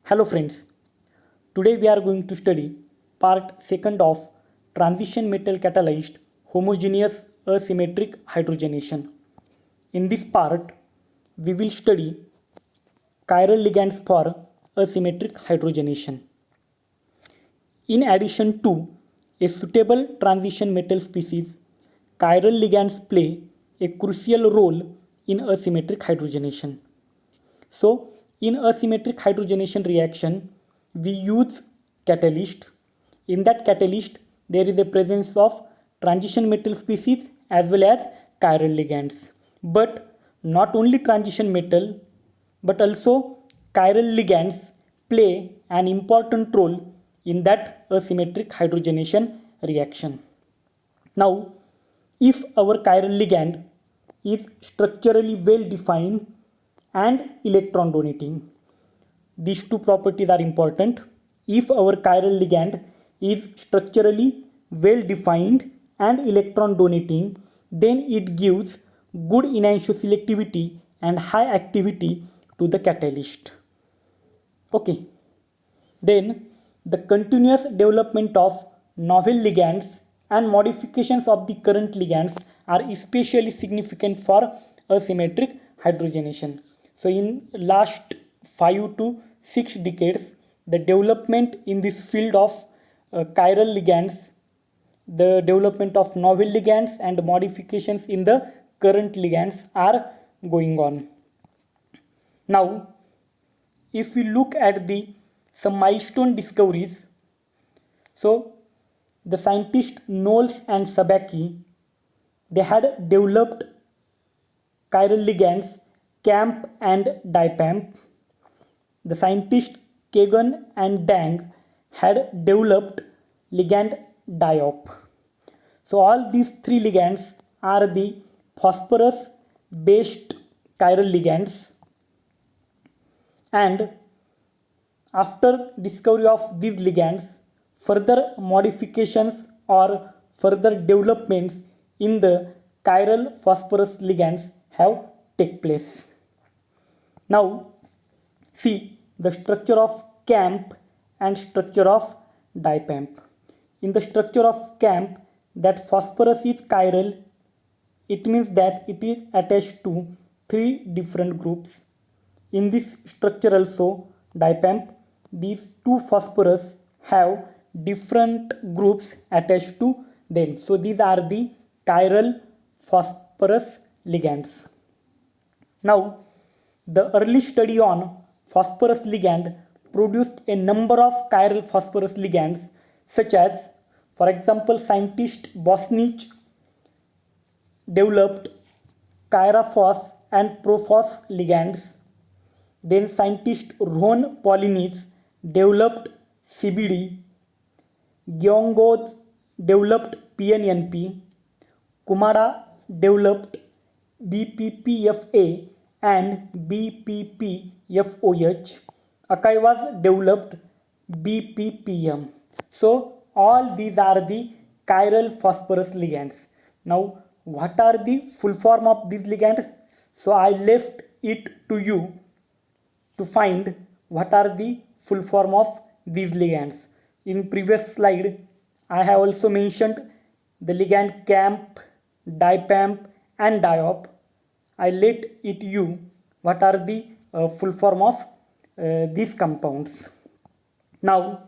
Hello friends, today we are going to study part 2nd of transition metal catalyzed homogeneous asymmetric hydrogenation. In this part, we will study chiral ligands for asymmetric hydrogenation. In addition to a suitable transition metal species, chiral ligands play a crucial role in asymmetric hydrogenation. So, in asymmetric hydrogenation reaction, we use catalyst. In that catalyst, there is a presence of transition metal species as well as chiral ligands. But not only transition metal, but also chiral ligands play an important role in that asymmetric hydrogenation reaction. Now, if our chiral ligand is structurally well defined and electron donating, these two properties are important. If our chiral ligand is structurally well defined and electron donating, then it gives good enantioselectivity and high activity to the catalyst. Okay. Then the continuous development of novel ligands and modifications of the current ligands are especially significant for asymmetric hydrogenation. So in last 5 to 6 decades, the development in this field of chiral ligands, the development of novel ligands and modifications in the current ligands are going on. Now, if we look at some milestone discoveries, so the scientists Knowles and Sabaki, they had developed chiral ligands CAMP and DIPAMP. The scientists Kagan and Dang had developed ligand diop. So all these three ligands are the phosphorus based chiral ligands, and after discovery of these ligands, further modifications or further developments in the chiral phosphorus ligands have take place. Now see the structure of CAMP and structure of DIPAMP. In the structure of CAMP, that phosphorus is chiral. It means that it is attached to 3 different groups. In this structure also, DIPAMP, these 2 phosphorus have different groups attached to them. So these are the chiral phosphorus ligands. Now, the early study on phosphorus ligand produced a number of chiral phosphorus ligands, such as, for example, scientist Bosnich developed chirophos and prophos ligands. Then scientist Ron Polinis developed CBD. Gyongos developed PNNP. Kumada developed BPPFA and BPPFOH. Akaivas developed BPPM. So all these are the chiral phosphorus ligands. Now what are the full form of these ligands? So I left it to you to find what are the full form of these ligands. In previous slide, I have also mentioned the ligand CAMP, DIPAMP and DIOP. I let it you what are the full form of these compounds. Now,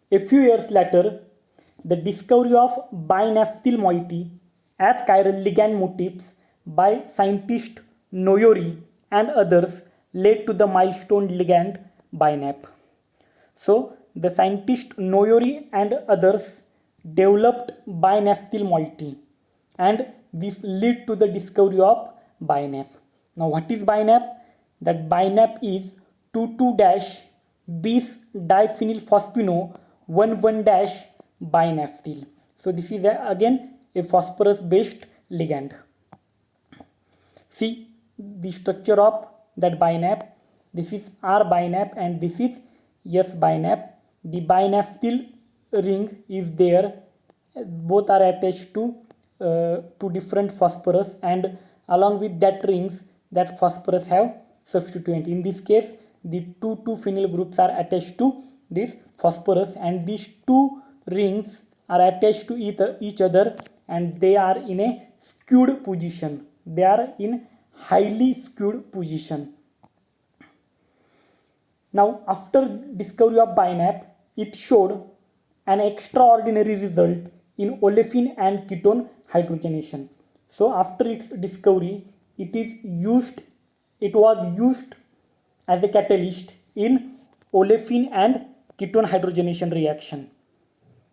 a few years later, the discovery of binaphthyl moiety as chiral ligand motifs by scientist Noyori and others led to the milestone ligand binap. So the scientist Noyori and others developed binaphthyl moiety, and this led to the discovery of binap. Now what is binap? That binap is 2,2-bis diphenylphosphino 1,1-binaphthyl. So this is again a phosphorus based ligand. See the structure of that binap. This is R binap and this is S binap. The binaphthyl ring is there. Both are attached to two different phosphorus, and along with that rings, that phosphorus have substituent. In this case, the two phenyl groups are attached to this phosphorus, and these two rings are attached to each other, and they are in a skewed position. They are in highly skewed position. Now, after discovery of BiNAP, it showed an extraordinary result in olefin and ketone hydrogenation. So, after its discovery, it was used as a catalyst in olefin and ketone hydrogenation reaction.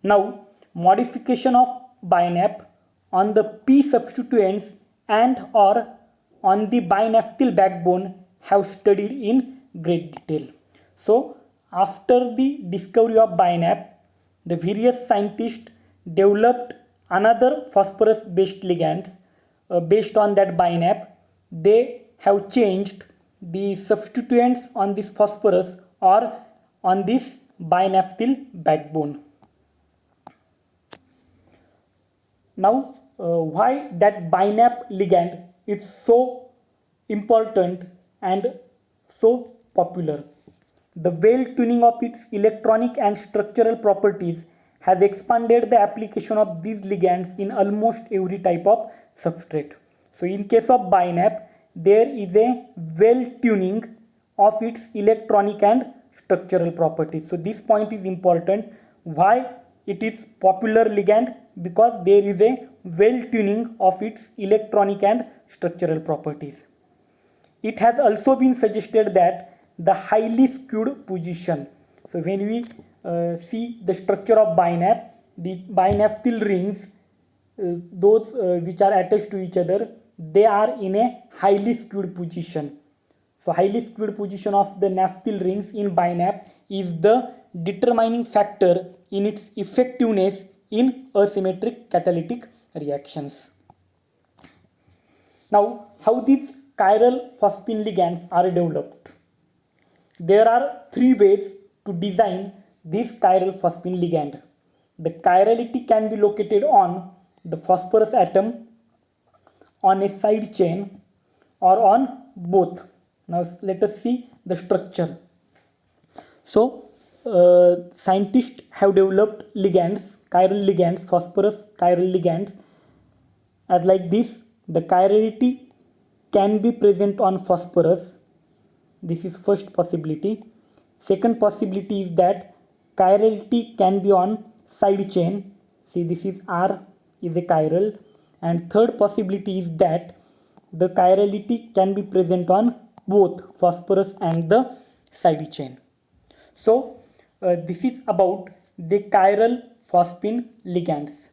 Now, modification of BiNAP on the P substituents and or on the binaphthyl backbone have studied in great detail. So, after the discovery of BiNAP, the various scientists developed another phosphorus-based ligands based on that BiNAP. They have changed the substituents on this phosphorus or on this binaphthyl backbone. Now, why that BiNAP ligand is so important and so popular? The well tuning of its electronic and structural properties has expanded the application of these ligands in almost every type of substrate. So, in case of BiNAP, there is a well tuning of its electronic and structural properties. So, this point is important. Why it is popular ligand? Because there is a well tuning of its electronic and structural properties. It has also been suggested that the highly skewed position. So, when we see the structure of BiNAP, the binaphthyl rings, those which are attached to each other, they are in a highly skewed position. So, highly skewed position of the naphthyl rings in BiNAP is the determining factor in its effectiveness in asymmetric catalytic reactions. Now, how these chiral phosphine ligands are developed? There are three ways to design this chiral phosphine ligand. The chirality can be located on the phosphorus atom, on a side chain, or on both. Now, let us see the structure. So, scientists have developed ligands, chiral ligands, phosphorus chiral ligands as like this. The chirality can be present on phosphorus. This is first possibility. Second possibility is that chirality can be on side chain. See, this is R is a chiral. And third possibility is that the chirality can be present on both phosphorus and the side chain. So, this is about the chiral phosphine ligands.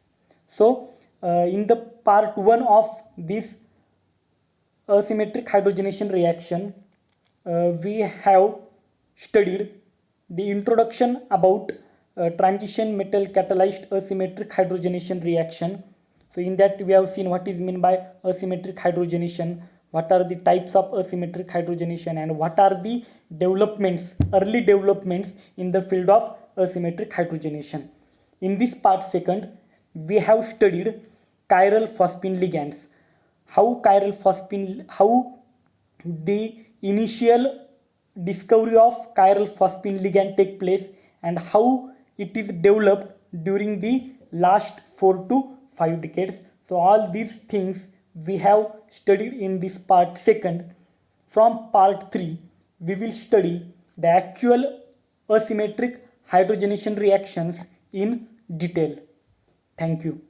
So, in the part 1 of this asymmetric hydrogenation reaction, we have studied the introduction about transition metal catalyzed asymmetric hydrogenation reaction. So, in that we have seen what is meant by asymmetric hydrogenation, what are the types of asymmetric hydrogenation, and what are the developments, early developments in the field of asymmetric hydrogenation. In this part second, we have studied chiral phosphine ligands, how the initial discovery of chiral phosphine ligand take place and how it is developed during the last 4 to 5 decades. So, all these things we have studied in this part second. From part 3, we will study the actual asymmetric hydrogenation reactions in detail. Thank you.